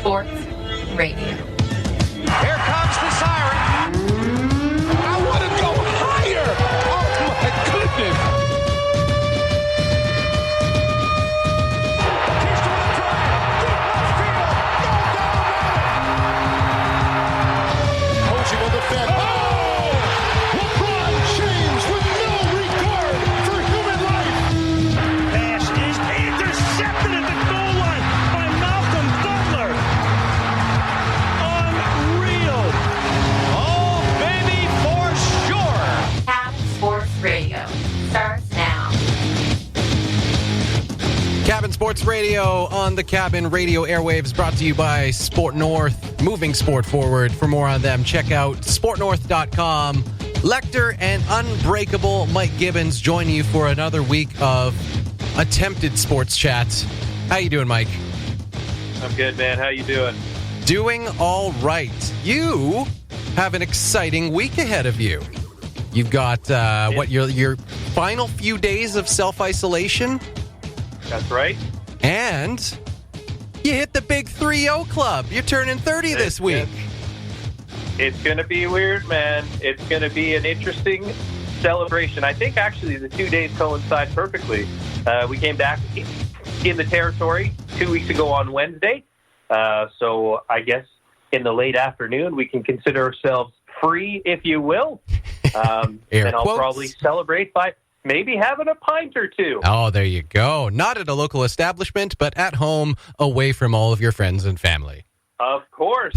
Sports Radio. Here comes the siren. I want to go higher. Oh, my goodness. He's trying to drive. Deep left field. No doubt about it. Posey will defend. Oh! LeBron James with no regard for human life. Pass is intercepted at the goal line by Malcolm Butler. Unreal. Oh, baby, for sure. Cabin Sports Radio starts now. Cabin Sports Radio on the Cabin Radio airwaves, brought to you by Sport North, moving sport forward. For more on them, check out sportnorth.com. Lecter and Unbreakable Mike Gibbons joining you for another week of attempted sports chats. How you doing, Mike? I'm good, man. How you doing? Doing all right. You have an exciting week ahead of you. You've got your final few days of self-isolation, That's right. and you hit the big 3-0 club. You're turning 30 this week. It's going to be weird, man. It's going to be an interesting celebration. I think, actually, the 2 days coincide perfectly. We came back in the territory 2 weeks ago on Wednesday. So I guess in the late afternoon, we can consider ourselves free, if you will. And I'll quotes. probably celebrate by maybe having a pint or two. Oh, there you go. Not at a local establishment, but at home, away from all of your friends and family. Of course.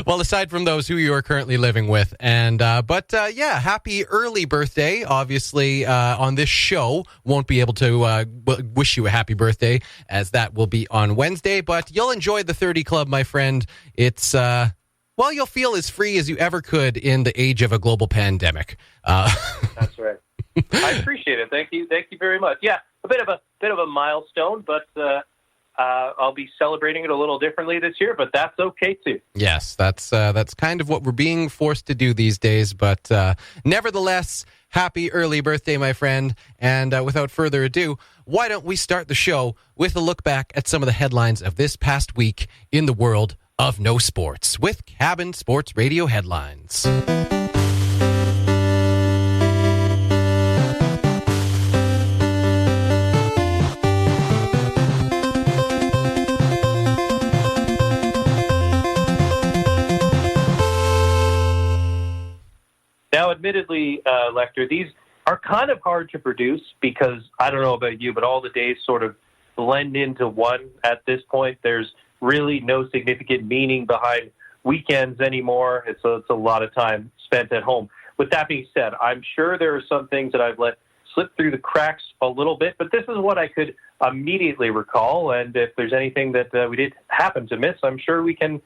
Well, aside from those who you are currently living with. And happy early birthday. Obviously, on this show, won't be able to wish you a happy birthday, as that will be on Wednesday. But you'll enjoy the 30 Club, my friend. It's, you'll feel as free as you ever could in the age of a global pandemic. That's right. I appreciate it. Thank you very much. Yeah, a bit of a milestone, but I'll be celebrating it a little differently this year. But that's okay too. Yes, that's kind of what we're being forced to do these days. But nevertheless, happy early birthday, my friend. And without further ado, why don't we start the show with a look back at some of the headlines of this past week in the world of no sports with Cabin Sports Radio headlines. Now, admittedly, Lecter, these are kind of hard to produce because, I don't know about you, but all the days sort of blend into one at this point. There's really no significant meaning behind weekends anymore. It's a lot of time spent at home. With that being said, I'm sure there are some things that I've let slip through the cracks a little bit, but this is what I could immediately recall. And if there's anything that we did happen to miss, I'm sure we can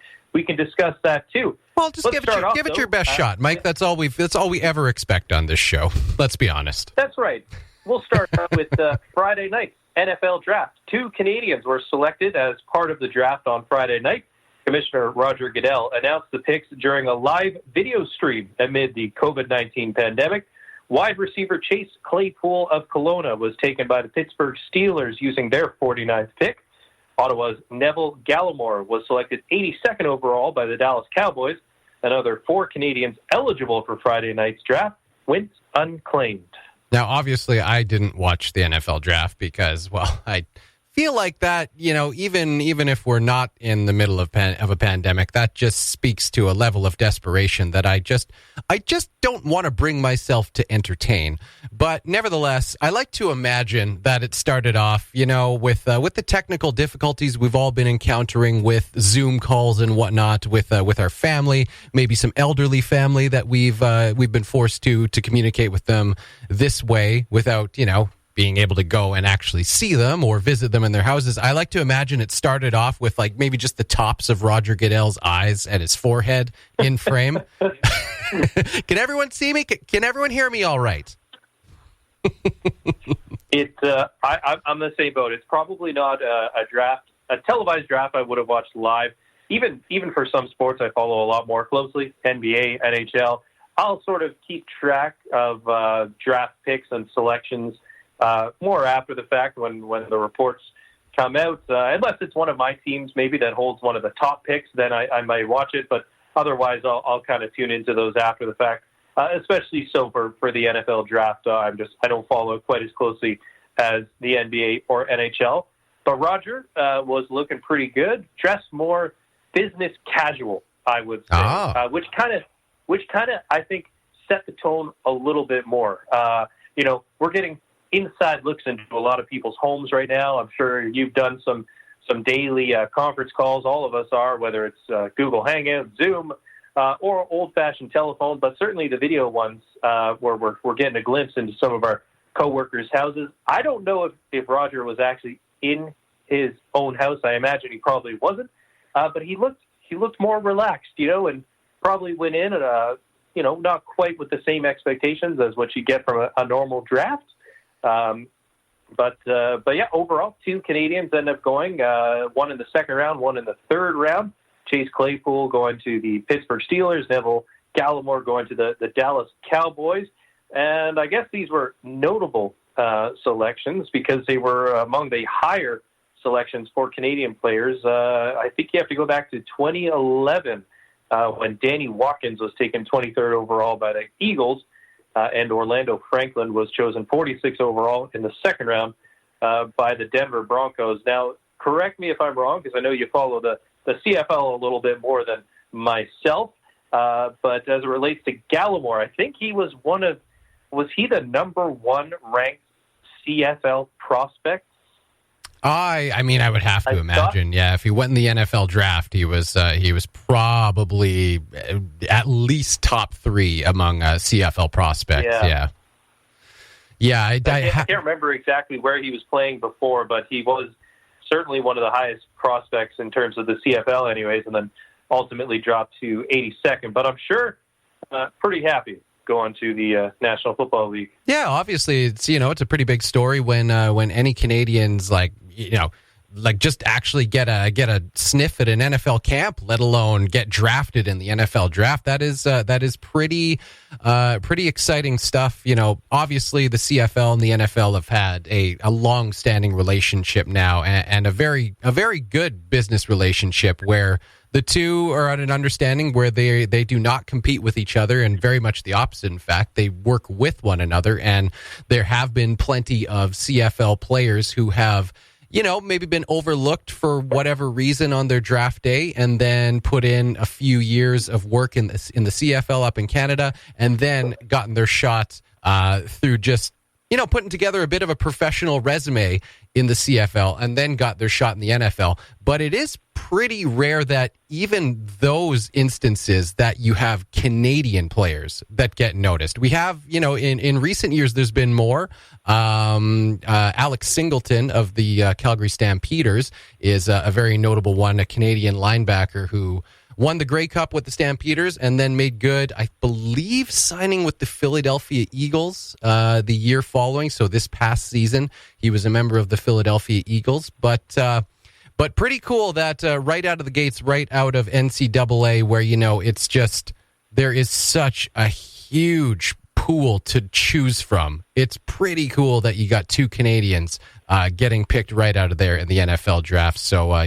discuss that too. Well, just give it your best shot, Mike. That's all we ever expect on this show. Let's be honest. That's right. We'll start with Friday night NFL draft. 2 Canadians were selected as part of the draft on Friday night. Commissioner Roger Goodell announced the picks during a live video stream amid the COVID-19 pandemic. Wide receiver Chase Claypool of Kelowna was taken by the Pittsburgh Steelers using their 49th pick. Ottawa's Neville Gallimore was selected 82nd overall by the Dallas Cowboys. Another 4 Canadians eligible for Friday night's draft went unclaimed. Now, obviously, I didn't watch the NFL draft because, I feel like that, even if we're not in the middle of a pandemic, that just speaks to a level of desperation that I just don't want to bring myself to entertain. But nevertheless, I like to imagine that it started off, with the technical difficulties we've all been encountering with Zoom calls and whatnot with our family, maybe some elderly family that we've been forced to communicate with them this way without, being able to go and actually see them or visit them in their houses. I like to imagine it started off with maybe just the tops of Roger Goodell's eyes and his forehead in frame. Can everyone see me? Can everyone hear me all right? I'm the same boat. It's probably not a televised draft I would have watched live. Even for some sports I follow a lot more closely, NBA, NHL. I'll sort of keep track of draft picks and selections more after the fact when the reports come out. Unless it's one of my teams, maybe that holds one of the top picks, then I might watch it. But otherwise, I'll kind of tune into those after the fact. Especially so for the NFL draft. I don't follow it quite as closely as the NBA or NHL. But Roger was looking pretty good, dressed more business casual, I would say, which kind of I think set the tone a little bit more. We're getting inside looks into a lot of people's homes right now. I'm sure you've done some daily conference calls. All of us are, whether it's Google Hangout, Zoom, or old-fashioned telephone, but certainly the video ones where we're getting a glimpse into some of our coworkers' houses. I don't know if Roger was actually in his own house. I imagine he probably wasn't, but he looked more relaxed, and probably went in at not quite with the same expectations as what you get from a normal draft. But yeah, overall, 2 Canadians end up going, one in the second round, one in the third round. Chase Claypool going to the Pittsburgh Steelers, Neville Gallimore going to the Dallas Cowboys. And I guess these were notable selections because they were among the higher selections for Canadian players. I think you have to go back to 2011 when Danny Watkins was taken 23rd overall by the Eagles, and Orlando Franklin was chosen 46th overall in the second round by the Denver Broncos. Now, correct me if I'm wrong, because I know you follow the CFL a little bit more than myself, but as it relates to Gallimore, I think he was he the number 1 ranked CFL prospect? I mean, I would have to imagine, yeah. If he went in the NFL draft, he was probably at least top 3 among CFL prospects. Yeah. I can't remember exactly where he was playing before, but he was certainly one of the highest prospects in terms of the CFL, anyways, and then ultimately dropped to 82nd. But I'm sure pretty happy going to the National Football League. Yeah, obviously, it's a pretty big story when any Canadians just actually get a sniff at an NFL camp, let alone get drafted in the NFL draft. That is pretty exciting stuff. Obviously the CFL and the NFL have had a long-standing relationship now, and a very good business relationship where the two are at an understanding where they do not compete with each other, and very much the opposite. In fact, they work with one another, and there have been plenty of CFL players who have maybe been overlooked for whatever reason on their draft day, and then put in a few years of work in the CFL up in Canada, and then gotten their shot through just putting together a bit of a professional resume in the CFL, and then got their shot in the NFL. But it is pretty rare that even those instances that you have Canadian players that get noticed. We have, in recent years, there's been more. Alex Singleton of the Calgary Stampeders is a very notable one, a Canadian linebacker who won the Grey Cup with the Stampeders and then made good, I believe, signing with the Philadelphia Eagles the year following. So this past season, he was a member of the Philadelphia Eagles. But pretty cool that right out of the gates, right out of NCAA, where, it's just, there is such a huge pool to choose from. It's pretty cool that you got 2 Canadians getting picked right out of there in the NFL draft. So,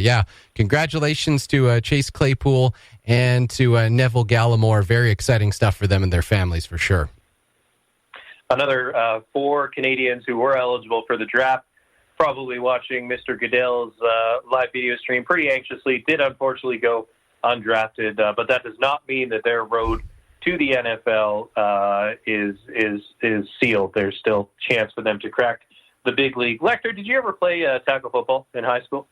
congratulations to Chase Claypool and to Neville Gallimore. Very exciting stuff for them and their families, for sure. Another 4 Canadians who were eligible for the draft, probably watching Mr. Goodell's live video stream pretty anxiously, did unfortunately go undrafted, but that does not mean that their road to the NFL is sealed. There's still a chance for them to crack the big league. Lecter, did you ever play tackle football in high school?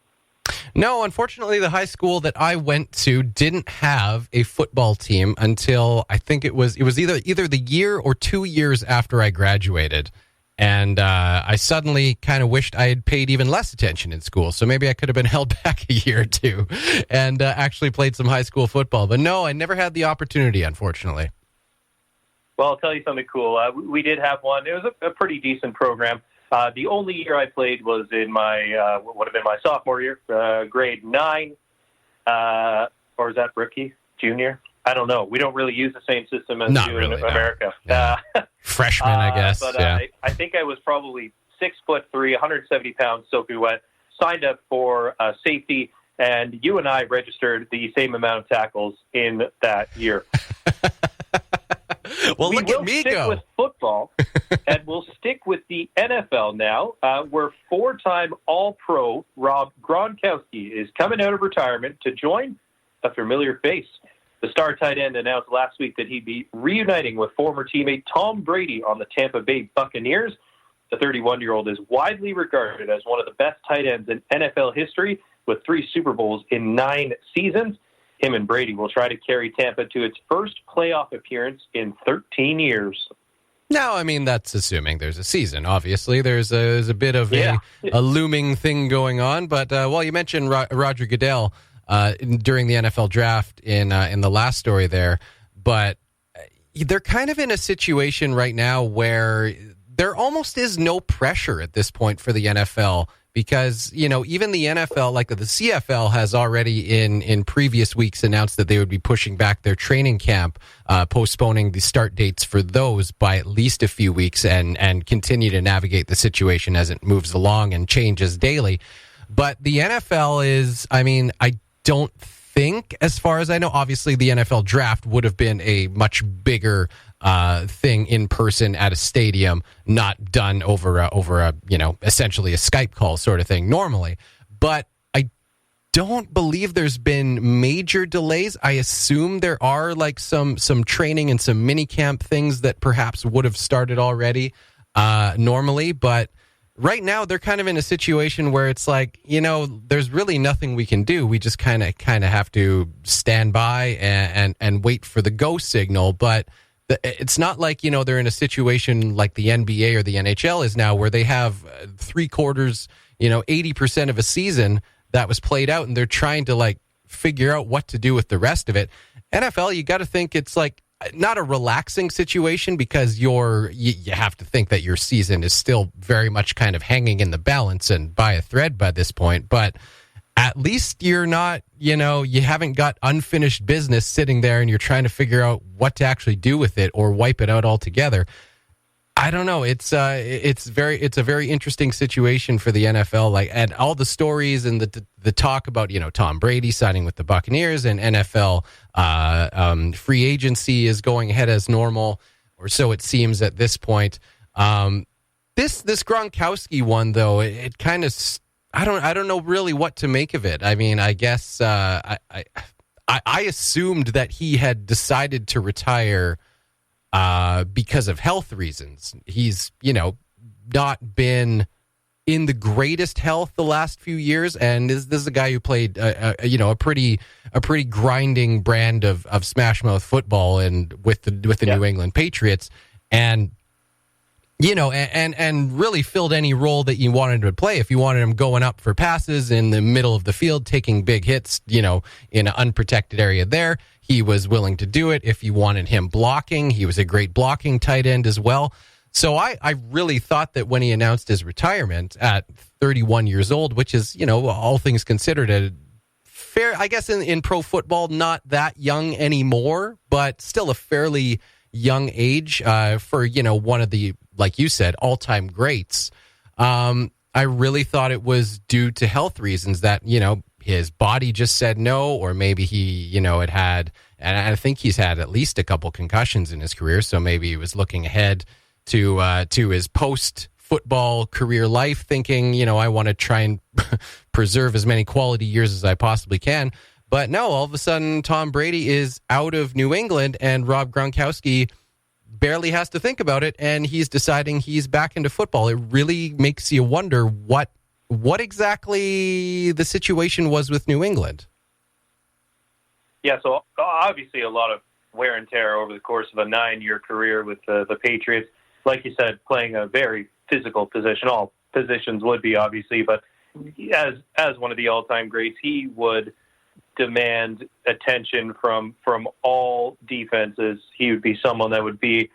No, unfortunately, the high school that I went to didn't have a football team until I think it was either the year or 2 years after I graduated. And I suddenly kind of wished I had paid even less attention in school. So maybe I could have been held back a year or two and actually played some high school football. But no, I never had the opportunity, unfortunately. Well, I'll tell you something cool. We did have one. It was a pretty decent program. The only year I played was in my, what would have been my sophomore year, grade 9. Or is that rookie? Junior? I don't know. We don't really use the same system as we do in America. No. Freshman, I guess. But yeah. I think I was probably 6'3", 170 pounds, soaking wet. signed up for safety, and you and I registered the same amount of tackles in that year. Well, look at me We'll stick go. with football, and we'll stick with the NFL now, where four-time All-Pro Rob Gronkowski is coming out of retirement to join a familiar face. The star tight end announced last week that he'd be reuniting with former teammate Tom Brady on the Tampa Bay Buccaneers. The 31-year-old is widely regarded as one of the best tight ends in NFL history, with 3 Super Bowls in 9 seasons. Him and Brady will try to carry Tampa to its first playoff appearance in 13 years. No, I mean, that's assuming there's a season. Obviously, there's a bit of a looming thing going on. But, you mentioned Roger Goodell during the NFL draft in the last story there. But they're kind of in a situation right now where there almost is no pressure at this point for the NFL. Because, even the NFL, like the CFL, has already in previous weeks announced that they would be pushing back their training camp, postponing the start dates for those by at least a few weeks and continue to navigate the situation as it moves along and changes daily. But the NFL is, I don't think, as far as I know, obviously the NFL draft would have been a much bigger thing in person at a stadium, not done over a essentially a Skype call sort of thing normally. But I don't believe there's been major delays. I assume there are like some training and some mini camp things that perhaps would have started already normally, but right now they're kind of in a situation where it's like, there's really nothing we can do. We just kind of have to stand by and wait for the go signal. But it's not like, they're in a situation like the NBA or the NHL is now, where they have 3/4, 80% of a season that was played out, and they're trying to figure out what to do with the rest of it. NFL, you got to think it's not a relaxing situation, because you have to think that your season is still very much kind of hanging in the balance and by a thread by this point. But at least you're not, you haven't got unfinished business sitting there and you're trying to figure out what to actually do with it or wipe it out altogether. I don't know. It's a very interesting situation for the NFL. And all the stories and the talk about, Tom Brady signing with the Buccaneers, and NFL free agency is going ahead as normal, or so it seems at this point. This Gronkowski one, though, it kind of, I don't know really what to make of it. I mean, I guess I assumed that he had decided to retire because of health reasons. He's, not been in the greatest health the last few years, and this is a guy who played, a pretty grinding brand of smash mouth football and with the New England Patriots, and and really filled any role that you wanted him to play. If you wanted him going up for passes in the middle of the field, taking big hits, in an unprotected area there, he was willing to do it. If you wanted him blocking, he was a great blocking tight end as well. So I really thought that when he announced his retirement at 31 years old, which is, all things considered, a fair, I guess in pro football, not that young anymore, but still a fairly young age for, one of the, like you said, all-time greats. I really thought it was due to health reasons that, his body just said no, or maybe he, had, and I think he's had at least a couple concussions in his career, so maybe he was looking ahead to his post-football career life, thinking, I want to try and preserve as many quality years as I possibly can. But no, all of a sudden, Tom Brady is out of New England, and Rob Gronkowski barely has to think about it, and he's deciding he's back into football. It really makes you wonder what exactly the situation was with New England. Yeah, so obviously a lot of wear and tear over the course of a 9-year career with the Patriots. Like you said, playing a very physical position. All positions would be, obviously, but as one of the all-time greats, he would demand attention from all defenses. He would be someone that would be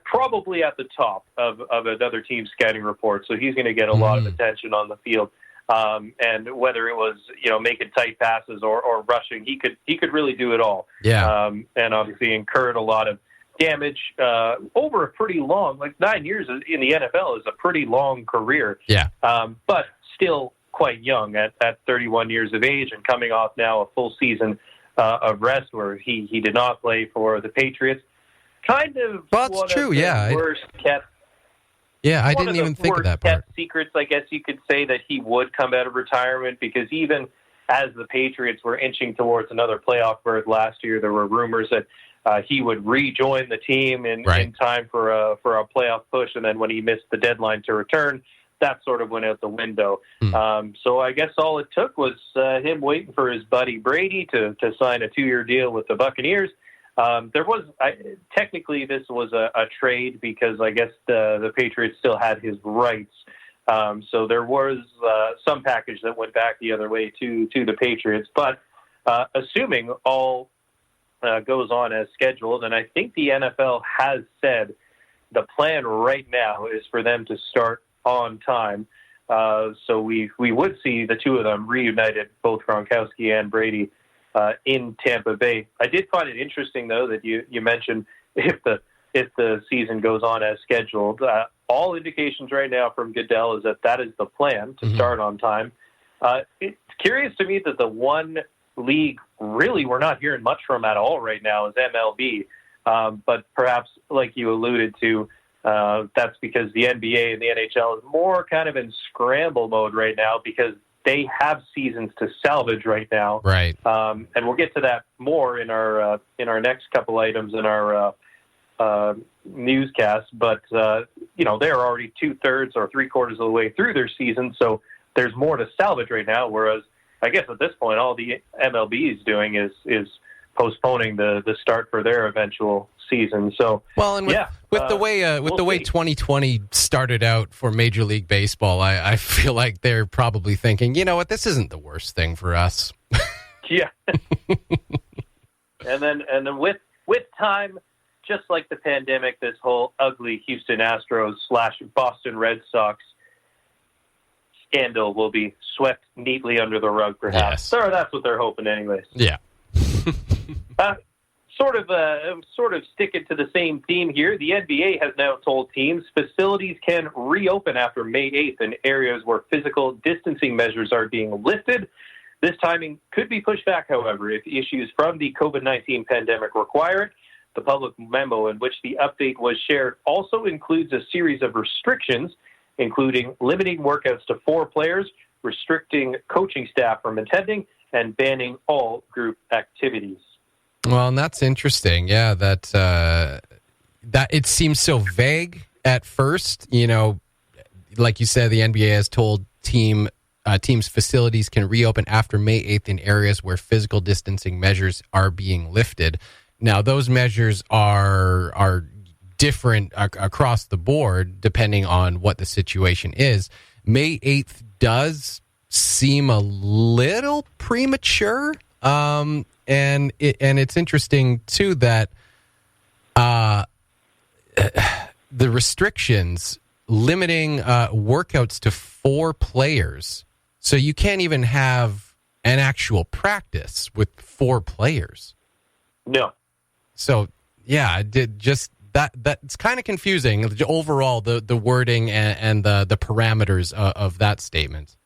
probably at the top of another team's scouting report. So he's going to get a lot of attention on the field. And whether it was, making tight passes or rushing, he could really do it all. Yeah. And obviously incurred a lot of damage over a pretty long, 9 years in the NFL is a pretty long career. Yeah. But still quite young at 31 years of age and coming off now a full season of rest where he did not play for the Patriots. Kind of well, that's one true, of the yeah. worst kept. Yeah, I One didn't of the even think of that part. worst-kept secrets, I guess you could say, that he would come out of retirement, because even as the Patriots were inching towards another playoff berth last year, there were rumors that he would rejoin the team in time for a playoff push, and then when he missed the deadline to return, that sort of went out the window. So I guess all it took was him waiting for his buddy Brady to sign a 2-year deal with the Buccaneers. Technically this was a trade, because I guess the Patriots still had his rights. So there was some package that went back the other way to the Patriots. But assuming all goes on as scheduled, and I think the NFL has said the plan right now is for them to start on time. So we would see the two of them reunited, both Gronkowski and Brady, in Tampa Bay. I did find it interesting, though, that you mentioned if the season goes on as scheduled. All indications right now from Goodell is that is the plan, to start on time. It's curious to me that the one league really we're not hearing much from at all right now is MLB. But perhaps, like you alluded to, that's because the NBA and the NHL is more kind of in scramble mode right now, because they have seasons to salvage right now. Right. And we'll get to that more in our next couple items in our newscast. But, they're already 2/3 or 3/4 of the way through their season, so there's more to salvage right now, whereas I guess at this point all the MLB is doing is postponing the start for their eventual season. So well, and with the way 2020 started out for Major League Baseball, I feel like they're probably thinking, you know what, this isn't the worst thing for us. Yeah. and then with time, just like the pandemic, this whole ugly Houston Astros / Boston Red Sox scandal will be swept neatly under the rug, perhaps. Yes. Or that's what they're hoping anyways. Yeah. Sort of sticking to the same theme here, the NBA has now told teams facilities can reopen after May 8th in areas where physical distancing measures are being lifted. This timing could be pushed back, however, if issues from the COVID-19 pandemic require it. The public memo in which the update was shared also includes a series of restrictions, including limiting workouts to 4 players, restricting coaching staff from attending, and banning all group activities. Well, and that's interesting. Yeah, that it seems so vague at first. Like you said, the NBA has told teams facilities can reopen after May 8th in areas where physical distancing measures are being lifted. Now, those measures are different across the board depending on what the situation is. May 8th does seem a little premature. And it's interesting too that the restrictions limiting workouts to 4 players, so you can't even have an actual practice with 4 players. No. So yeah, that's kind of confusing overall, the wording and the parameters of that statement.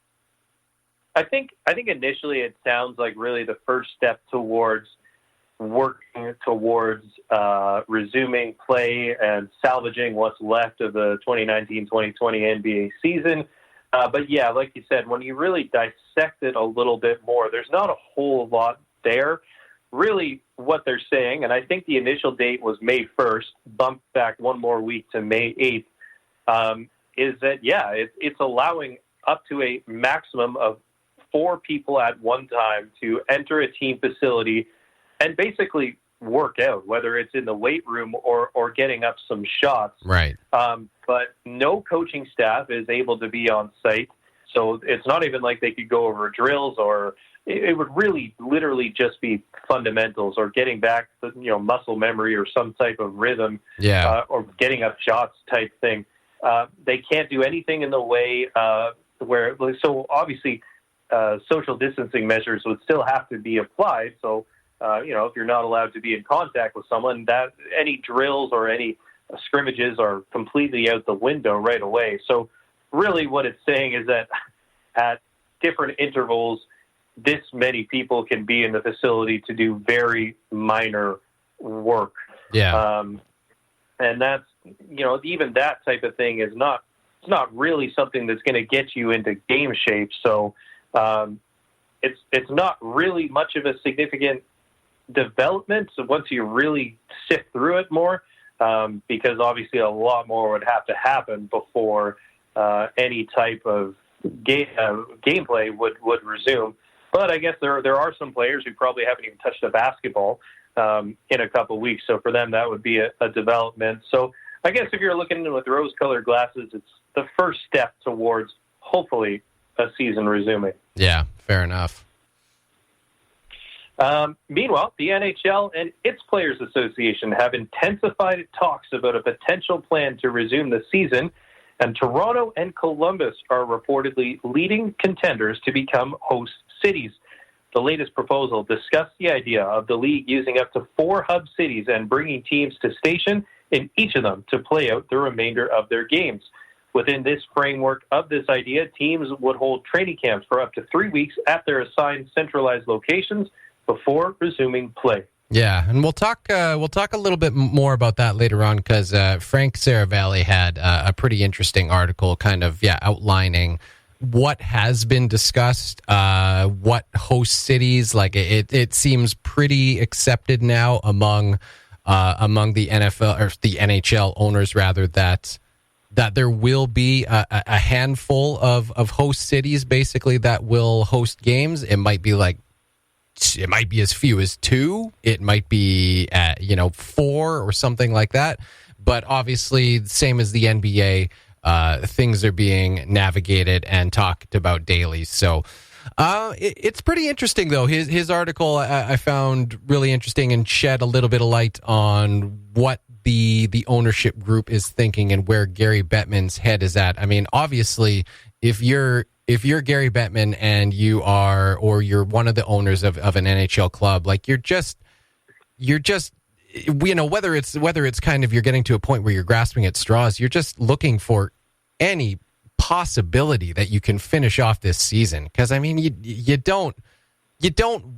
I think initially it sounds like really the first step towards working towards resuming play and salvaging what's left of the 2019-2020 NBA season. But yeah, like you said, when you really dissect it a little bit more, there's not a whole lot there. Really what they're saying, and I think the initial date was May 1st, bumped back one more week to May 8th, is that, yeah, it's allowing up to a maximum of 4 people at one time to enter a team facility and basically work out, whether it's in the weight room or getting up some shots. Right. But no coaching staff is able to be on site. So it's not even like they could go over drills, or it would really literally just be fundamentals or getting back to, muscle memory or some type of rhythm, or getting up shots type thing. They can't do anything in the way so obviously social distancing measures would still have to be applied. So, if you're not allowed to be in contact with someone, that any drills or any scrimmages are completely out the window right away. So really what it's saying is that at different intervals, this many people can be in the facility to do very minor work. Yeah. And that's, even that type of thing is not really something that's going to get you into game shape. So it's not really much of a significant development. So once you really sift through it more, because obviously a lot more would have to happen before any type of gameplay would resume. But I guess there are some players who probably haven't even touched a basketball in a couple of weeks. So for them, that would be a development. So I guess if you're looking at it with rose-colored glasses, it's the first step towards hopefully a season resuming. Yeah, fair enough. Meanwhile, the NHL and its Players Association have intensified talks about a potential plan to resume the season, and Toronto and Columbus are reportedly leading contenders to become host cities. The latest proposal discussed the idea of the league using up to 4 hub cities and bringing teams to station in each of them to play out the remainder of their games. Within this framework of this idea, teams would hold training camps for up to 3 weeks at their assigned centralized locations before resuming play. Yeah, and we'll talk a little bit more about that later on, because Frank Saravalli had a pretty interesting article kind of outlining what has been discussed, what host cities, like it seems pretty accepted now among the NFL or the NHL owners rather, that there will be a handful of host cities basically that will host games. It might be as few as 2. It might be 4 or something like that. But obviously, same as the NBA, things are being navigated and talked about daily. So it's pretty interesting, though. His article I found really interesting and shed a little bit of light on what the ownership group is thinking and where Gary Bettman's head is at. I mean, obviously, if you're Gary Bettman and you're one of the owners of an NHL club, like you're just whether it's kind of you're getting to a point where you're grasping at straws, you're just looking for any possibility that you can finish off this season. Because I mean, you don't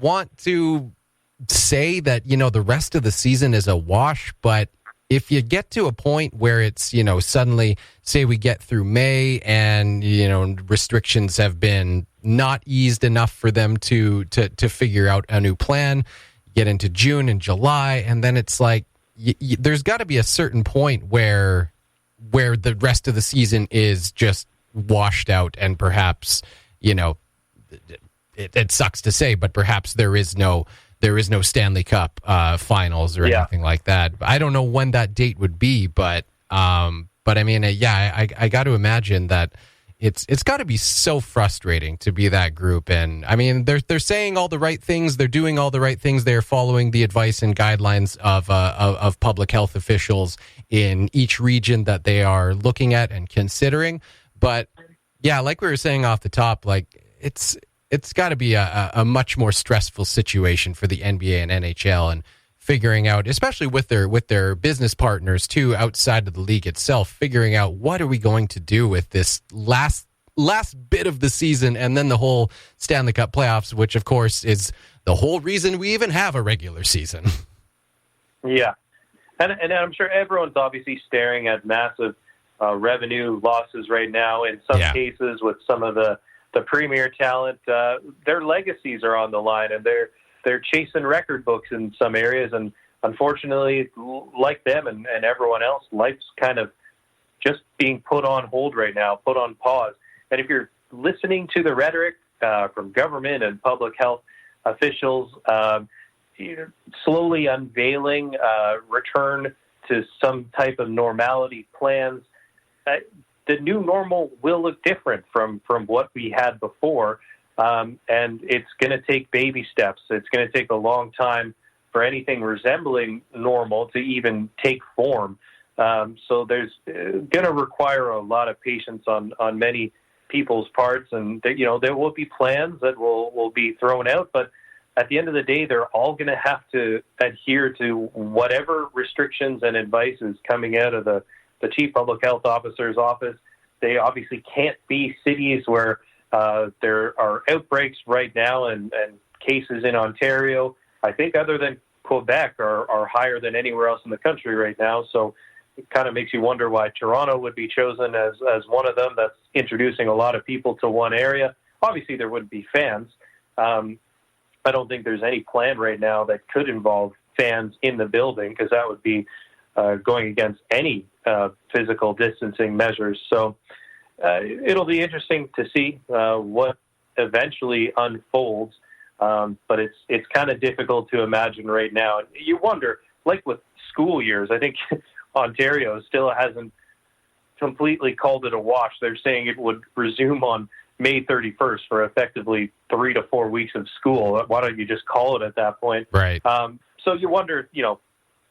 want to say that the rest of the season is a wash, but if you get to a point where it's, suddenly, say we get through May and, restrictions have been not eased enough for them to figure out a new plan, get into June and July, and then it's like, there's got to be a certain point where the rest of the season is just washed out, and perhaps, it sucks to say, but perhaps there is no Stanley Cup finals or anything like that. I don't know when that date would be, but I mean, I got to imagine that it's got to be so frustrating to be that group. And I mean, they're saying all the right things, they're doing all the right things, they're following the advice and guidelines of public health officials in each region that they are looking at and considering. But yeah, like we were saying off the top, like it's got to be a much more stressful situation for the NBA and NHL, and figuring out, especially with their business partners too, outside of the league itself, figuring out what are we going to do with this last bit of the season, and then the whole Stanley Cup playoffs, which of course is the whole reason we even have a regular season. Yeah. And I'm sure everyone's obviously staring at massive revenue losses right now. In some cases, with some of the premier talent, their legacies are on the line, and they're chasing record books in some areas. And unfortunately, like them and everyone else, life's kind of just being put on hold right now, put on pause. And if you're listening to the rhetoric from government and public health officials, slowly unveiling return to some type of normality plans, the new normal will look different from what we had before. And it's going to take baby steps. It's going to take a long time for anything resembling normal to even take form. So there's going to require a lot of patience on many people's parts. And, there will be plans that will be thrown out. But at the end of the day, they're all going to have to adhere to whatever restrictions and advice is coming out of the Chief Public Health Officer's office. They obviously can't be cities where There are outbreaks right now and cases in Ontario, I think other than Quebec, are higher than anywhere else in the country right now. So it kind of makes you wonder why Toronto would be chosen as one of them that's introducing a lot of people to one area. Obviously, there would be fans. I don't think there's any plan right now that could involve fans in the building, because that would be going against any physical distancing measures. So it'll be interesting to see what eventually unfolds. But it's kind of difficult to imagine right now. You wonder, like with school years, I think Ontario still hasn't completely called it a wash. They're saying it would resume on May 31st for effectively 3 to 4 weeks of school. Why don't you just call it at that point? Right. So you wonder, in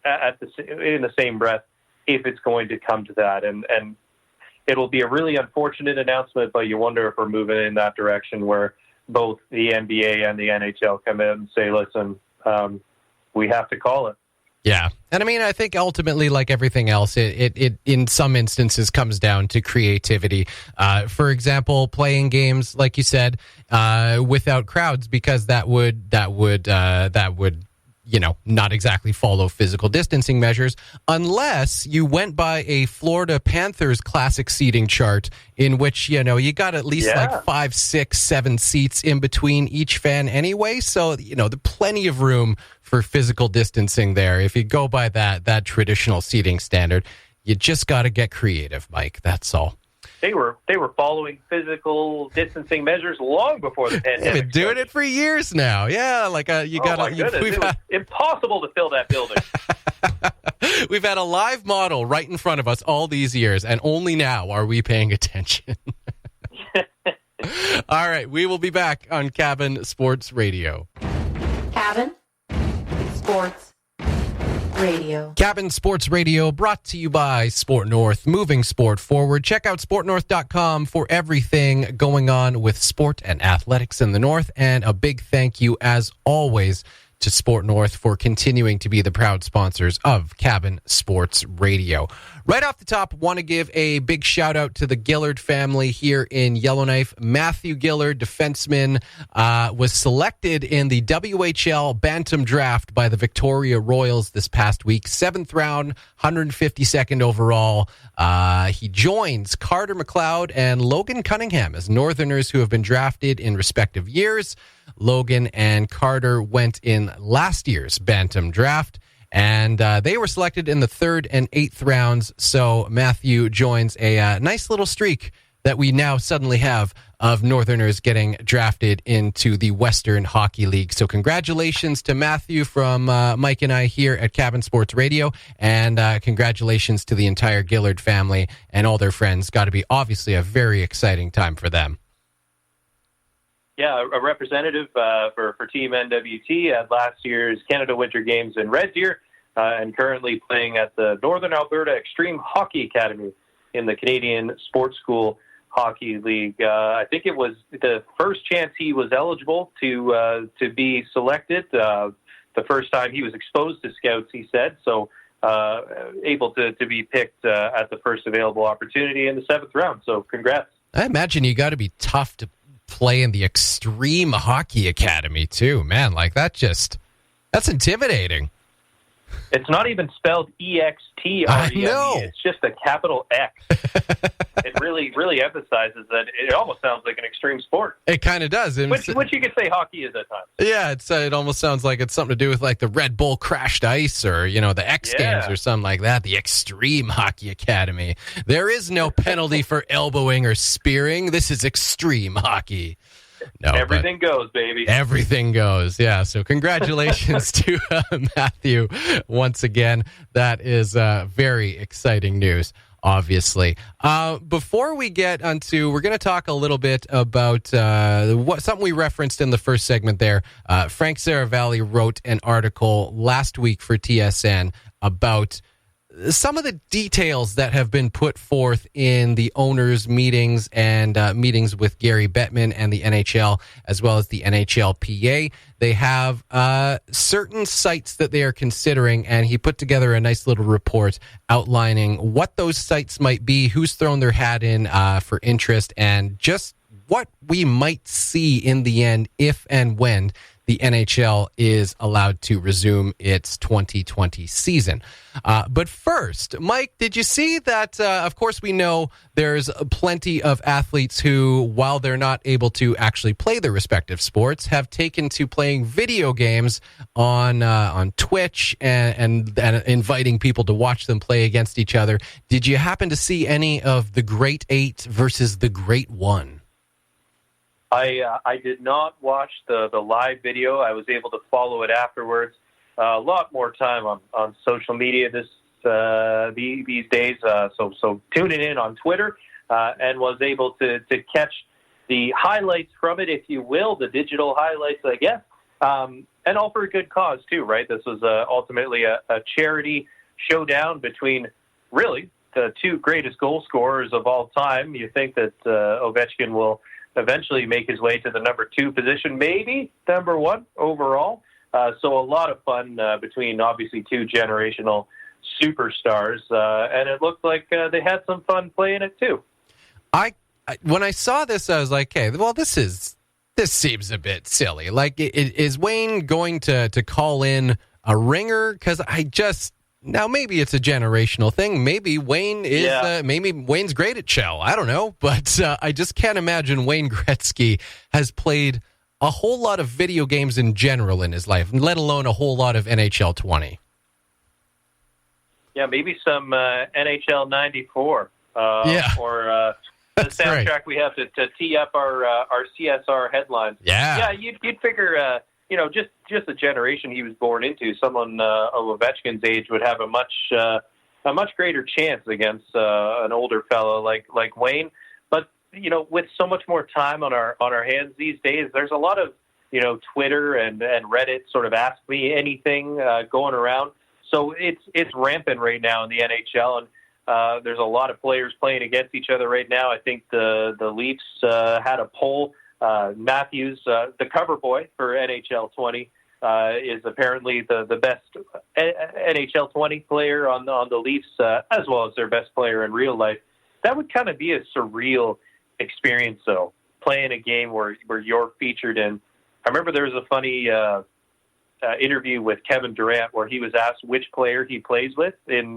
the same breath, if it's going to come to that. And it'll be a really unfortunate announcement, but you wonder if we're moving in that direction where both the NBA and the NHL come in and say, listen, we have to call it. Yeah. And I mean, I think ultimately, like everything else, it in some instances comes down to creativity. For example, playing games, like you said, without crowds, because that would not exactly follow physical distancing measures, unless you went by a Florida Panthers classic seating chart in which, you got at least like 5, 6, 7 seats in between each fan anyway. So, there's plenty of room for physical distancing there. If you go by that traditional seating standard, you just got to get creative, Mike. That's all. They were following physical distancing measures long before the pandemic. They've been doing it for years now. Yeah, like you got. Oh my goodness! It was impossible to fill that building. We've had a live model right in front of us all these years, and only now are we paying attention. All right, we will be back on Cabin Sports Radio. Cabin Sports Radio. Cabin Sports Radio brought to you by Sport North, moving sport forward. Check out sportnorth.com for everything going on with sport and athletics in the North. And a big thank you, as always, to Sport North for continuing to be the proud sponsors of Cabin Sports Radio. Right off the top, want to give a big shout out to the Gillard family here in Yellowknife. Matthew Gillard, defenseman, was selected in the WHL Bantam Draft by the Victoria Royals this past week. 7th round, 152nd overall. He joins Carter McLeod and Logan Cunningham as Northerners who have been drafted in respective years. Logan and Carter went in last year's Bantam Draft, and they were selected in the 3rd and 8th rounds. So Matthew joins a nice little streak that we now suddenly have of Northerners getting drafted into the Western Hockey League. So congratulations to Matthew from Mike and I here at Cabin Sports Radio, and congratulations to the entire Gillard family and all their friends. Got to be obviously a very exciting time for them. Yeah, a representative for Team NWT at last year's Canada Winter Games in Red Deer, and currently playing at the Northern Alberta Extreme Hockey Academy in the Canadian Sports School Hockey League. I think it was the first chance he was eligible to be selected. The first time he was exposed to scouts, he said. So able to be picked at the first available opportunity in the 7th round. So congrats. I imagine you got to be tough to play in the Extreme Hockey Academy too, man. Like that's intimidating. It's not even spelled EXTREME. I know. It's just a capital X. It really emphasizes that it almost sounds like an extreme sport. It kind of does. Which you could say hockey is at times. Yeah, it almost sounds like it's something to do with like the Red Bull Crashed Ice or, the X Games or something like that. The Extreme Hockey Academy. There is no penalty for elbowing or spearing. This is extreme hockey. No, everything goes, baby. Everything goes, yeah. So congratulations to Matthew once again. That is very exciting news, obviously. Before we get onto, we're going to talk a little bit about something we referenced in the first segment there. Frank Saravalli wrote an article last week for TSN about some of the details that have been put forth in the owners' meetings and meetings with Gary Bettman and the NHL, as well as the NHLPA. They have certain sites that they are considering, and he put together a nice little report outlining what those sites might be, who's thrown their hat in for interest, and just what we might see in the end if and when the NHL is allowed to resume its 2020 season. But first, Mike, did you see that, of course, we know there's plenty of athletes who, while they're not able to actually play their respective sports, have taken to playing video games on Twitch and inviting people to watch them play against each other. Did you happen to see any of the Great Eight versus the Great One? I did not watch the live video. I was able to follow it afterwards. A lot more time on social media these days. So tuning in on Twitter and was able to catch the highlights from it, if you will, the digital highlights, I guess. And all for a good cause too, right? This was ultimately a charity showdown between really the two greatest goal scorers of all time. You think that Ovechkin will eventually make his way to the number 2 position, maybe number 1 overall. So a lot of fun between obviously two generational superstars, and it looked like they had some fun playing it too. When I saw this, I was like, "Okay, well, this seems a bit silly. Like, is Wayne going to call in a ringer? Because now maybe it's a generational thing. Maybe Wayne is maybe Wayne's great at shell. I don't know, but I just can't imagine Wayne Gretzky has played a whole lot of video games in general in his life, let alone a whole lot of NHL 20. Yeah, maybe some NHL 94 or the soundtrack right. We have to tee up our CSR headlines. Yeah, you'd figure just the generation he was born into, someone of Ovechkin's age would have a much greater chance against an older fellow like Wayne. But with so much more time on our hands these days, there's a lot of Twitter and Reddit sort of ask me anything going around. So it's rampant right now in the NHL, and there's a lot of players playing against each other right now. I think the Leafs had a poll. Matthews, the cover boy for NHL 20, is apparently the best NHL 20 player on the Leafs, as well as their best player in real life. That would kind of be a surreal experience, though, playing a game where you're featured in. I remember there was a funny interview with Kevin Durant where he was asked which player he plays with in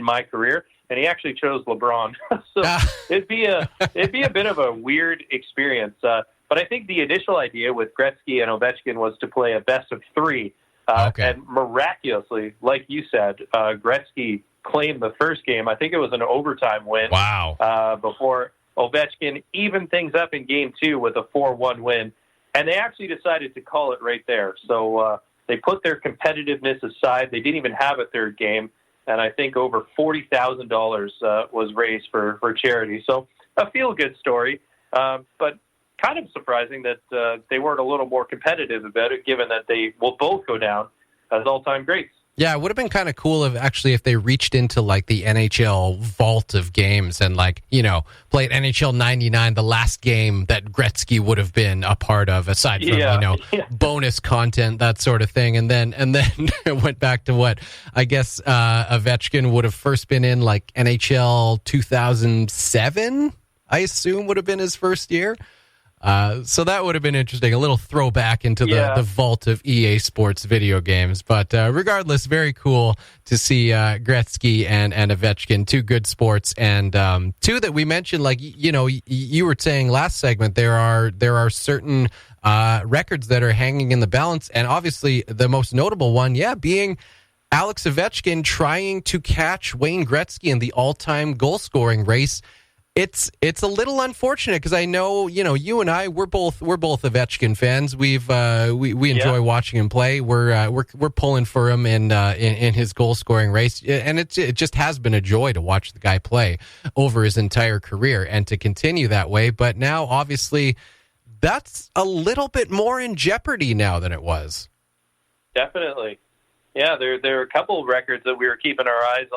my career, and he actually chose LeBron. So it'd be a bit of a weird experience. But I think the initial idea with Gretzky and Ovechkin was to play a best of 3. And miraculously, like you said, Gretzky claimed the first game. I think it was an overtime win. Wow. Before Ovechkin evened things up in game 2 with a 4-1 win. And they actually decided to call it right there. So they put their competitiveness aside. They didn't even have a third game. And I think over $40,000 was raised for charity. So a feel-good story, but kind of surprising that they weren't a little more competitive about it, given that they will both go down as all-time greats. Yeah, it would have been kind of cool if they reached into like the NHL vault of games and played NHL 99, the last game that Gretzky would have been a part of, aside from bonus content, that sort of thing, and then it went back to what I guess Ovechkin would have first been in like NHL 2007, I assume would have been his first year. So that would have been interesting, a little throwback into the vault of EA Sports video games. But regardless, very cool to see Gretzky and Ovechkin, two good sports, and two that we mentioned, like, you were saying last segment, there are certain records that are hanging in the balance, and obviously the most notable one, being Alex Ovechkin trying to catch Wayne Gretzky in the all-time goal-scoring race. It's a little unfortunate because I know you and I we're both Ovechkin fans. We enjoy watching him play. We're pulling for him in his goal scoring race, and it just has been a joy to watch the guy play over his entire career and to continue that way. But now obviously that's a little bit more in jeopardy now than it was. Definitely, there are a couple of records that we were keeping our eyes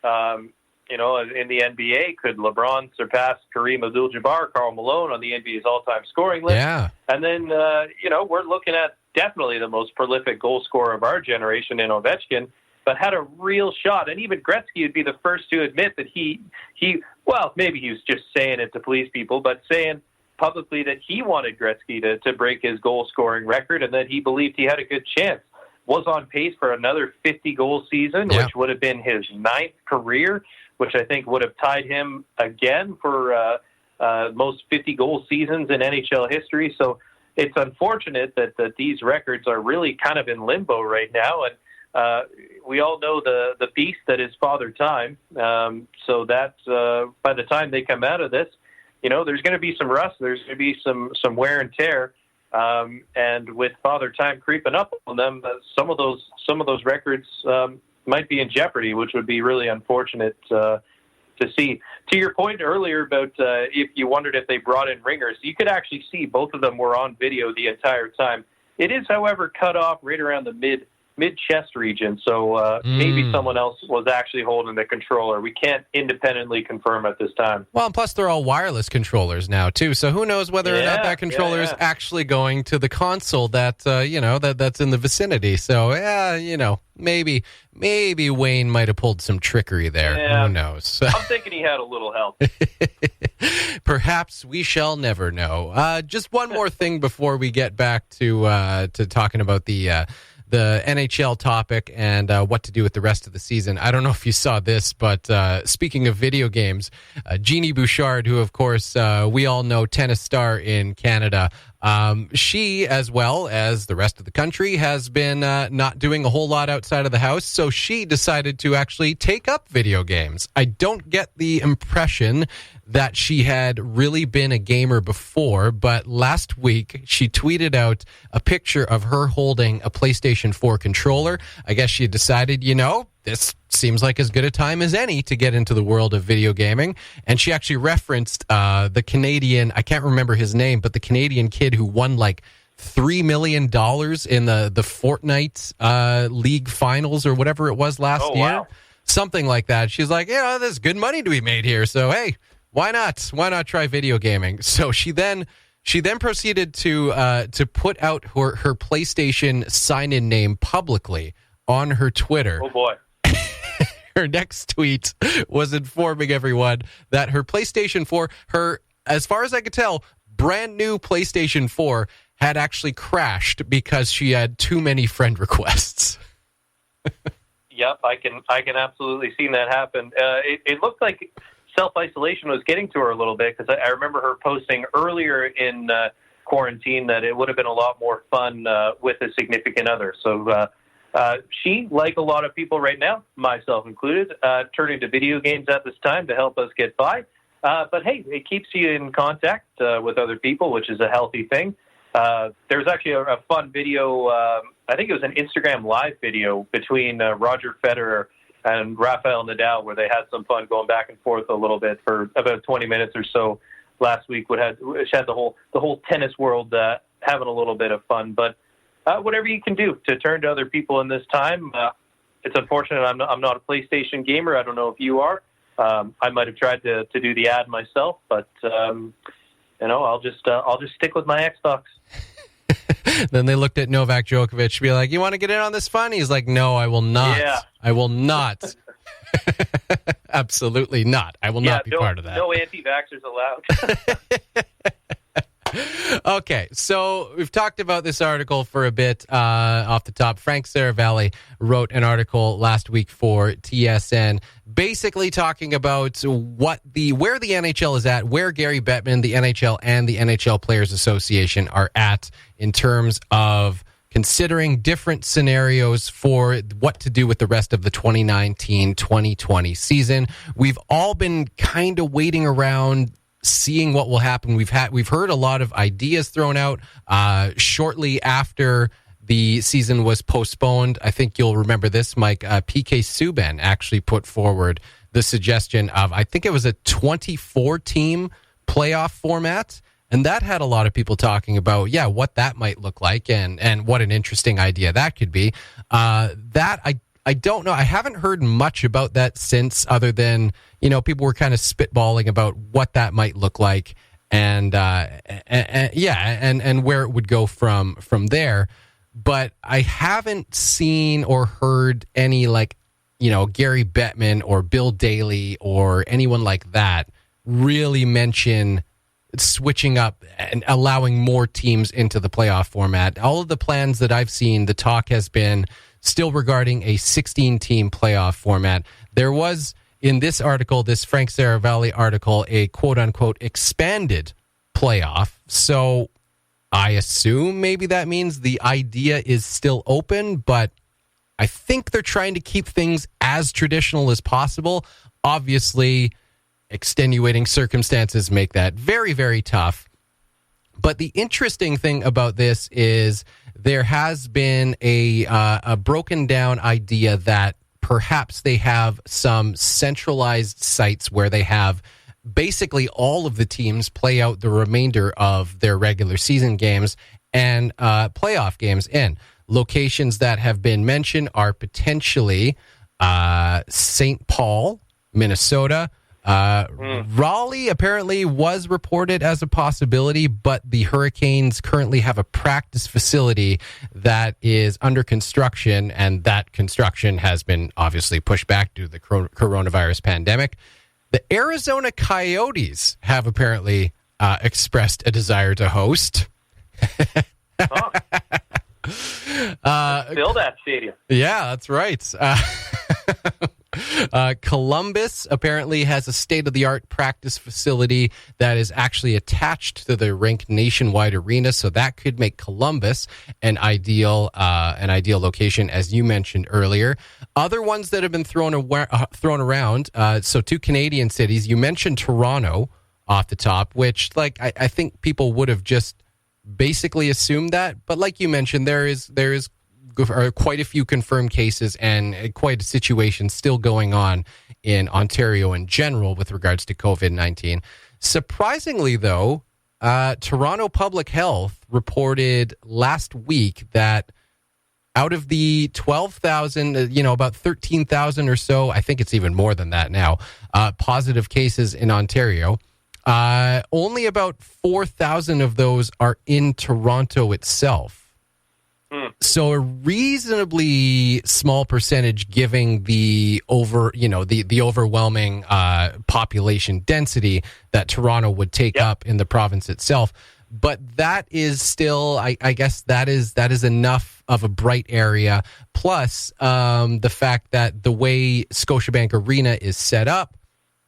on. In the NBA, could LeBron surpass Kareem Abdul-Jabbar, Karl Malone on the NBA's all-time scoring list? Yeah. And then, we're looking at definitely the most prolific goal scorer of our generation in Ovechkin, but had a real shot. And even Gretzky would be the first to admit that he maybe he was just saying it to please people, but saying, publicly that he wanted Gretzky to break his goal-scoring record and that he believed he had a good chance. Was on pace for another 50-goal season, which would have been his 9th career, which I think would have tied him again for most 50-goal seasons in NHL history. So it's unfortunate that these records are really kind of in limbo right now. And we all know the beast that is Father Time. So that by the time they come out of this, there's going to be some rust. There's going to be some wear and tear. And with Father Time creeping up on them, some of those records might be in jeopardy, which would be really unfortunate to see. To your point earlier about if you wondered if they brought in ringers, you could actually see both of them were on video the entire time. It is, however, cut off right around the mid-chest region, so maybe someone else was actually holding the controller. We can't independently confirm at this time. Well, and plus they're all wireless controllers now, too, so who knows whether or not that controller is actually going to the console that, that's in the vicinity. So, maybe Wayne might have pulled some trickery there. Yeah. Who knows? I'm thinking he had a little help. Perhaps we shall never know. Just one more thing before we get back to talking about the NHL topic and what to do with the rest of the season. I don't know if you saw this, but speaking of video games, Jeannie Bouchard, who, of course, we all know, tennis star in Canada, she, as well as the rest of the country, has been not doing a whole lot outside of the house, so she decided to actually take up video games. I don't get the impression that she had really been a gamer before, but last week she tweeted out a picture of her holding a PlayStation 4 controller. I guess she had decided, this seems like as good a time as any to get into the world of video gaming. And she actually referenced the Canadian, I can't remember his name, but the Canadian kid who won like $3 million in the Fortnite League finals or whatever it was last year. Wow. Something like that. She's like, there's good money to be made here. So, hey, why not? Why not try video gaming? So she then proceeded to put out her PlayStation sign-in name publicly on her Twitter. Oh, boy. Her next tweet was informing everyone that her PlayStation 4, as far as I could tell, brand new PlayStation 4 had actually crashed because she had too many friend requests. Yep, I can absolutely see that happen. It looked like self-isolation was getting to her a little bit because I remember her posting earlier in quarantine that it would have been a lot more fun with a significant other. So she, like a lot of people right now, myself included, turning to video games at this time to help us get by. But hey, it keeps you in contact with other people, which is a healthy thing. There was actually a fun video, I think it was an Instagram live video between Roger Federer and Rafael Nadal, where they had some fun going back and forth a little bit for about 20 minutes or so last week, which had the whole tennis world having a little bit of fun. But whatever you can do to turn to other people in this time. It's unfortunate I'm not a PlayStation gamer. I don't know if you are. I might have tried to do the ad myself, but I'll just stick with my Xbox. Then they looked at Novak Djokovic, be like, "You want to get in on this fun?" He's like, "No, I will not. Yeah. I will not. Absolutely not. I will not be part of that. No anti-vaxxers allowed." Okay, so we've talked about this article for a bit off the top. Frank Saravalli wrote an article last week for TSN, basically talking about where the NHL is at, where Gary Bettman, the NHL, and the NHL Players Association are at in terms of considering different scenarios for what to do with the rest of the 2019-2020 season. We've all been kind of waiting around, seeing what will happen. We've heard a lot of ideas thrown out shortly after the season was postponed. I think you'll remember this, Mike. PK Subban actually put forward the suggestion of, I think it was a 24-team playoff format, and that had a lot of people talking about, what that might look like and what an interesting idea that could be. I don't know. I haven't heard much about that since, other than, people were kind of spitballing about what that might look like and where it would go from there. But I haven't seen or heard any Gary Bettman or Bill Daly or anyone like that really mention switching up and allowing more teams into the playoff format. All of the plans that I've seen, the talk has been still regarding a 16-team playoff format. There was, in this article, this Frank Saravalli article, a quote-unquote expanded playoff. So I assume maybe that means the idea is still open, but I think they're trying to keep things as traditional as possible. Obviously, extenuating circumstances make that very, very tough. But the interesting thing about this is there has been a broken down idea that perhaps they have some centralized sites where they have basically all of the teams play out the remainder of their regular season games and playoff games in. Locations that have been mentioned are potentially St. Paul, Minnesota. Raleigh apparently was reported as a possibility, but the Hurricanes currently have a practice facility that is under construction, and that construction has been obviously pushed back due to the coronavirus pandemic. The Arizona Coyotes have apparently expressed a desire to host. Fill that stadium. Yeah, that's right. Columbus apparently has a state-of-the-art practice facility that is actually attached to the Rink Nationwide Arena, so that could make Columbus an ideal location, as you mentioned earlier. Other ones that have been thrown around, so two Canadian cities. You mentioned Toronto off the top, which I think people would have just basically assumed that, but like you mentioned, there is quite a few confirmed cases and quite a situation still going on in Ontario in general with regards to COVID-19. Surprisingly, though, Toronto Public Health reported last week that out of the 12,000, about 13,000 or so, I think it's even more than that now, positive cases in Ontario, only about 4,000 of those are in Toronto itself. So a reasonably small percentage, giving the overwhelming population density that Toronto would take up in the province itself. But that is still, I guess, that is enough of a bright area. Plus, the fact that the way Scotiabank Arena is set up,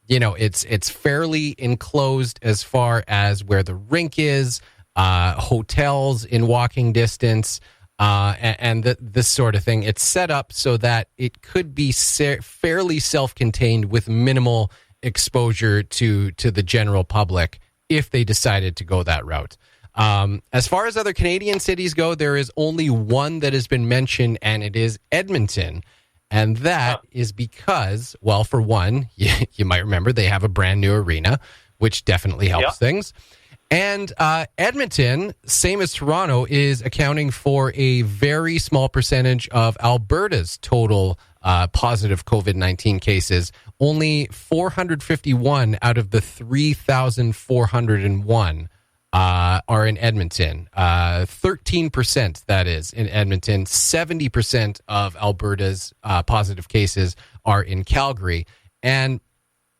it's fairly enclosed as far as where the rink is, hotels in walking distance. And this sort of thing. It's set up so that it could be fairly self-contained with minimal exposure to the general public if they decided to go that route. As far as other Canadian cities go, there is only one that has been mentioned, and it is Edmonton. And that is because, well, for one, you might remember they have a brand new arena, which definitely helps things. And Edmonton, same as Toronto, is accounting for a very small percentage of Alberta's total positive COVID-19 cases. Only 451 out of the 3,401 are in Edmonton. 13%, that is, in Edmonton. 70% of Alberta's positive cases are in Calgary. And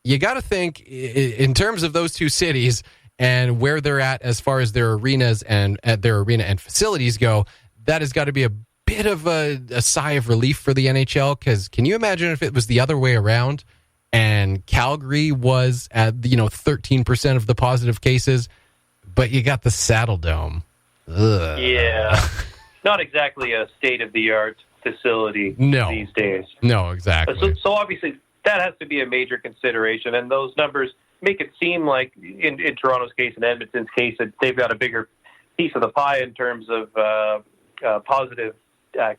you got to think, in terms of those two cities, and where they're at as far as their arenas and their arena and facilities go, that has got to be a bit of a sigh of relief for the NHL. Because can you imagine if it was the other way around and Calgary was at 13% of the positive cases, but you got the Saddle Dome? Ugh. Yeah, not exactly a state-of-the-art facility these days. No, exactly. So obviously that has to be a major consideration, and those numbers make it seem like, in Toronto's case and Edmonton's case, that they've got a bigger piece of the pie in terms of positive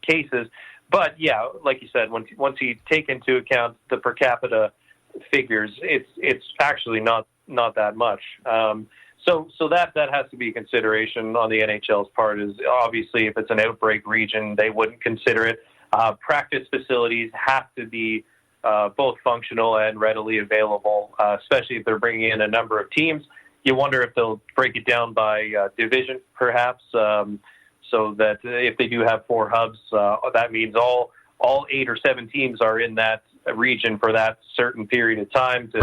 cases. But yeah, like you said, once you take into account the per capita figures, it's actually not that much. So that has to be a consideration on the NHL's part. Is obviously if it's an outbreak region, they wouldn't consider it. Practice facilities have to be both functional and readily available, especially if they're bringing in a number of teams. You wonder if they'll break it down by division, perhaps, so that if they do have 4 hubs, that means all 8 or 7 teams are in that region for that certain period of time to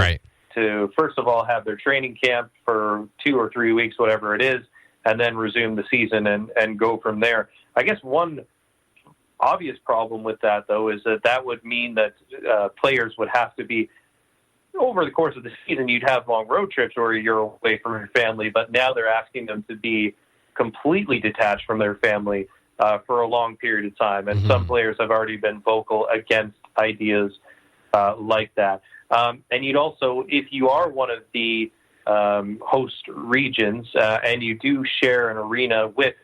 to, first of all, have their training camp for 2 or 3 weeks, whatever it is, and then resume the season and go from there. I guess one obvious problem with that, though, is that would mean that players would have to be, over the course of the season, you'd have long road trips or you're away from your family, but now they're asking them to be completely detached from their family for a long period of time. And some players have already been vocal against ideas like that. And you'd also, if you are one of the host regions and you do share an arena with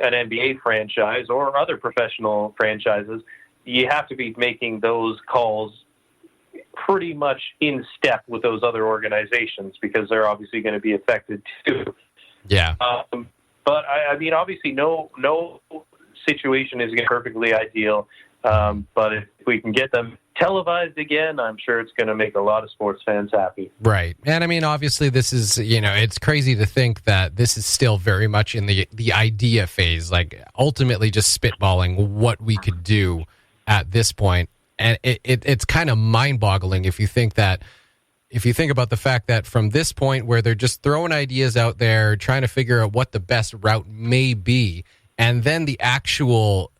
an NBA franchise or other professional franchises, you have to be making those calls pretty much in step with those other organizations because they're obviously going to be affected too. Yeah. But I mean, obviously, no situation is perfectly ideal. But if we can get them televised again, I'm sure it's going to make a lot of sports fans happy. Right. And I mean, obviously, this is, it's crazy to think that this is still very much in the idea phase, like ultimately just spitballing what we could do at this point. And it's kind of mind-boggling if you think about the fact that from this point where they're just throwing ideas out there, trying to figure out what the best route may be, and then the actual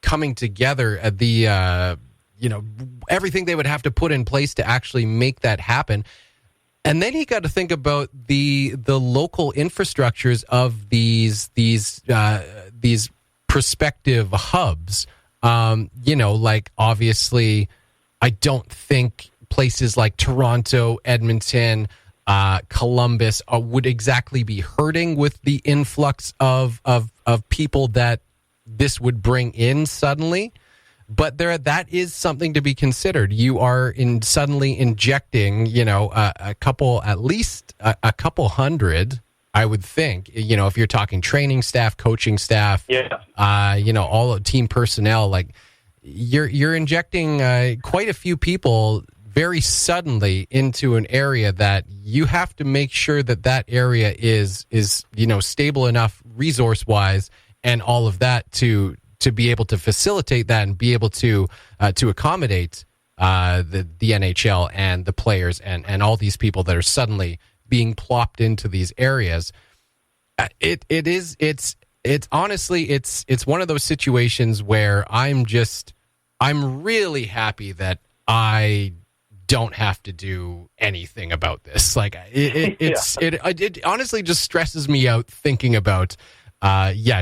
coming together at the, everything they would have to put in place to actually make that happen. And then you got to think about the local infrastructures of these prospective hubs. Like obviously, I don't think places like Toronto, Edmonton, Columbus would exactly be hurting with the influx of people that this would bring in suddenly. But that is something to be considered. You are suddenly injecting, at least a couple hundred, I would think, if you're talking training staff, coaching staff, all of team personnel, like you're injecting quite a few people very suddenly into an area that you have to make sure that area is stable enough resource wise and all of that to be able to facilitate that and be able to accommodate the NHL and the players and all these people that are suddenly being plopped into these areas. It's honestly one of those situations where I'm really happy that I don't have to do anything about this. Like it honestly just stresses me out thinking about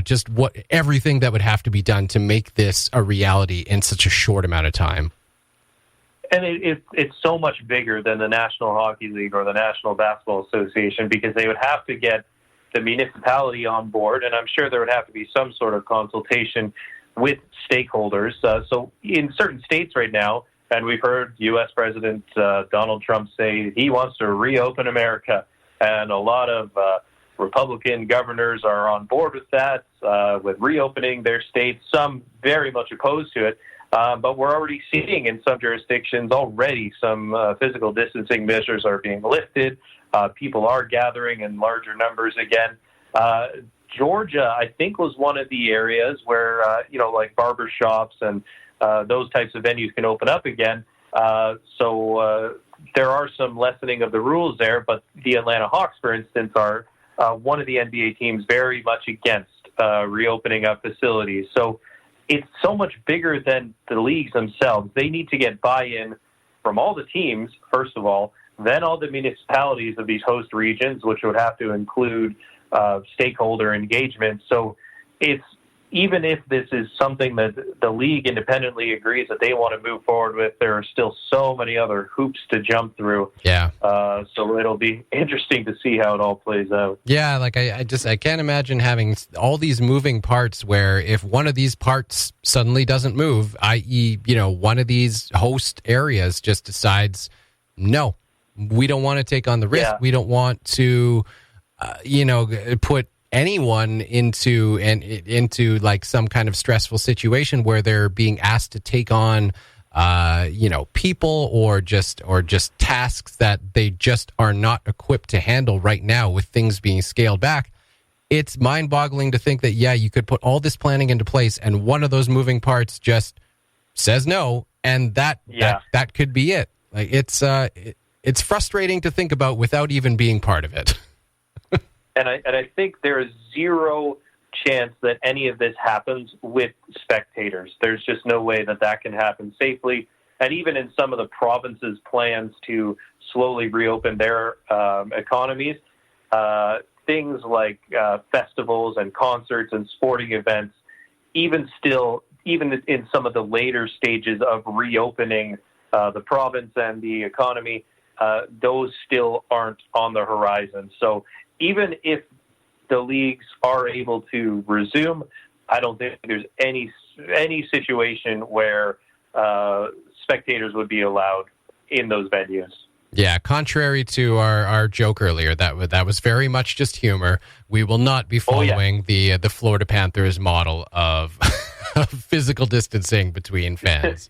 just everything that would have to be done to make this a reality in such a short amount of time. And it's so much bigger than the National Hockey League or the National Basketball Association because they would have to get the municipality on board, and I'm sure there would have to be some sort of consultation with stakeholders. So in certain states right now, and we've heard U.S. President Donald Trump say he wants to reopen America, and a lot of Republican governors are on board with that, with reopening their states, some very much opposed to it. But we're already seeing in some jurisdictions already some physical distancing measures are being lifted. People are gathering in larger numbers again. Georgia, I think, was one of the areas where, like barber shops and those types of venues can open up again. So there are some lessening of the rules there. But the Atlanta Hawks, for instance, are one of the NBA teams very much against reopening up facilities. So it's so much bigger than the leagues themselves. They need to get buy-in from all the teams, first of all, then all the municipalities of these host regions, which would have to include stakeholder engagement. So it's, even if this is something that the league independently agrees that they want to move forward with, there are still so many other hoops to jump through. Yeah. So it'll be interesting to see how it all plays out. Yeah, like I can't imagine having all these moving parts where if one of these parts suddenly doesn't move, i.e., one of these host areas just decides, no, we don't want to take on the risk. Yeah. We don't want to, put anyone into like some kind of stressful situation where they're being asked to take on people or just tasks that they just are not equipped to handle right now with things being scaled back. It's mind-boggling to think that you could put all this planning into place and one of those moving parts just says no, and that could be it. Like it's frustrating to think about without even being part of it. And I think there is zero chance that any of this happens with spectators. There's just no way that can happen safely. And even in some of the provinces' plans to slowly reopen their economies, things like festivals and concerts and sporting events, even in some of the later stages of reopening the province and the economy, those still aren't on the horizon. So even if the leagues are able to resume, I don't think there's any situation where spectators would be allowed in those venues. Yeah, contrary to our joke earlier, that was very much just humor. We will not be following the Florida Panthers model of physical distancing between fans.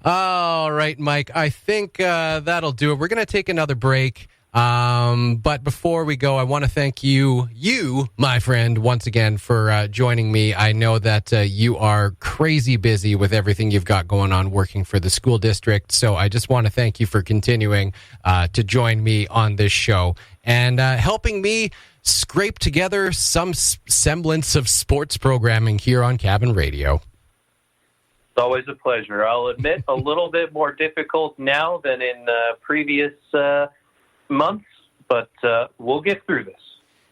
All right, Mike, I think that'll do it. We're going to take another break. But before we go, I want to thank you, my friend, once again for joining me. I know that you are crazy busy with everything you've got going on working for the school district. So I just want to thank you for continuing to join me on this show and helping me scrape together some semblance of sports programming here on Cabin Radio. It's always a pleasure. I'll admit a little bit more difficult now than in previous months, but we'll get through this.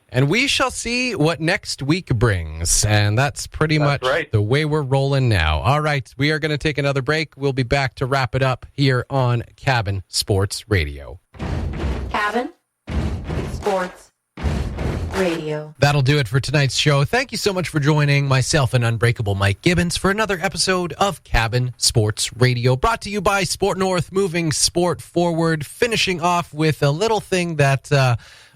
And we shall see what next week brings. And that's pretty much right. The way we're rolling now. All right, we are going to take another break. We'll be back to wrap it up here on Cabin Sports Radio. Cabin Sports Radio. That'll do it for tonight's show. Thank you so much for joining myself and Unbreakable Mike Gibbons for another episode of Cabin Sports Radio, brought to you by Sport North, moving sport forward, finishing off with a little thing that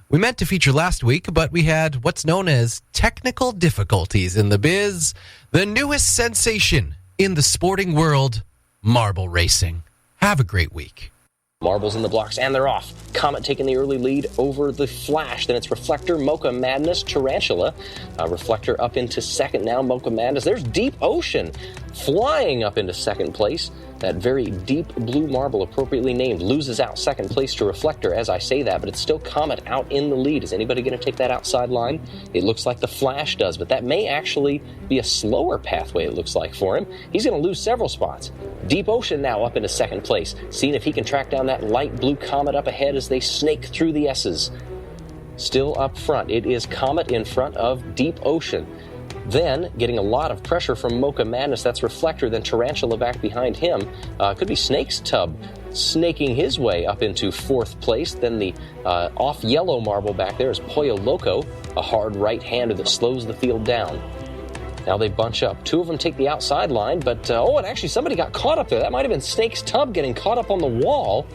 we meant to feature last week, but we had what's known as technical difficulties in the biz. The newest sensation in the sporting world, marble racing. Have a great week. Marbles in the blocks, and they're off. Comet taking the early lead over the Flash. Then it's Reflector, Mocha Madness, Tarantula. Reflector up into second now, Mocha Madness. There's Deep Ocean flying up into second place. That very deep blue marble, appropriately named, loses out second place to Reflector as I say that, but it's still Comet out in the lead. Is anybody going to take that outside line? It looks like the Flash does, but that may actually be a slower pathway, it looks like, for him. He's going to lose several spots. Deep Ocean now up into second place, seeing if he can track down that light blue Comet up ahead as they snake through the S's. Still up front, it is Comet in front of Deep Ocean. Then, getting a lot of pressure from Mocha Madness, that's Reflector, then Tarantula back behind him. Could be Snake's Tub snaking his way up into fourth place. Then the off-yellow marble back there is Pollo Loco, a hard right-hander that slows the field down. Now they bunch up. Two of them take the outside line, but, and actually somebody got caught up there. That might have been Snake's Tub getting caught up on the wall.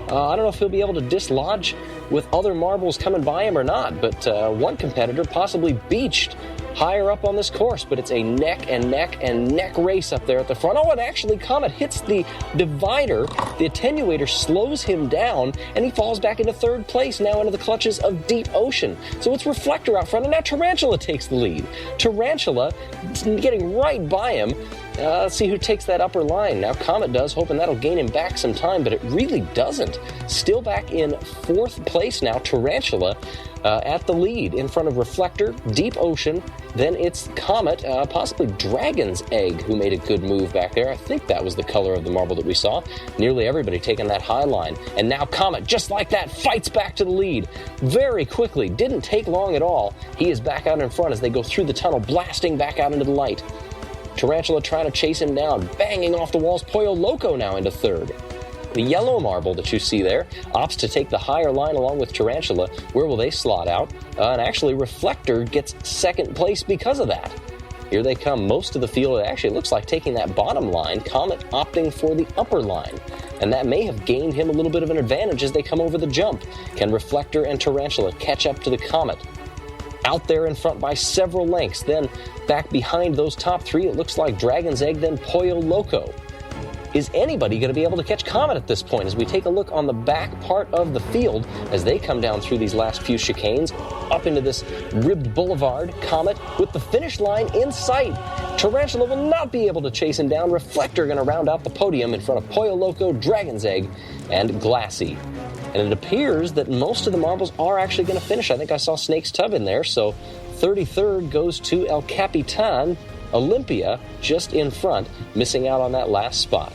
I don't know if he'll be able to dislodge with other marbles coming by him or not, but one competitor possibly beached higher up on this course, but it's a neck and neck race up there at the front. Oh, and actually Comet hits the divider. The attenuator slows him down, and he falls back into third place, now into the clutches of Deep Ocean. So it's Reflector out front, and now Tarantula takes the lead. Tarantula getting right by him. Let's see who takes that upper line. Now Comet does, hoping that'll gain him back some time, but it really doesn't. Still back in fourth place now, Tarantula at the lead in front of Reflector, Deep Ocean, then it's Comet, possibly Dragon's Egg, who made a good move back there. I think that was the color of the marble that we saw. Nearly everybody taking that high line. And now Comet, just like that, fights back to the lead very quickly. Didn't take long at all. He is back out in front as they go through the tunnel, blasting back out into the light. Tarantula trying to chase him down, banging off the walls. Pollo Loco now into third. The yellow marble that you see there opts to take the higher line along with Tarantula. Where will they slot out? And actually, Reflector gets second place because of that. Here they come. Most of the field actually looks like taking that bottom line. Comet opting for the upper line. And that may have gained him a little bit of an advantage as they come over the jump. Can Reflector and Tarantula catch up to the Comet? Out there in front by several lengths. Then back behind those top three, it looks like Dragon's Egg, then Pollo Loco. Is anybody going to be able to catch Comet at this point? As we take a look on the back part of the field as they come down through these last few chicanes up into this ribbed boulevard, Comet with the finish line in sight. Tarantula will not be able to chase him down. Reflector going to round out the podium in front of Pollo Loco, Dragon's Egg, and Glassy. And it appears that most of the marbles are actually going to finish. I think I saw Snake's Tub in there, so 33rd goes to El Capitan. Olympia just in front, missing out on that last spot.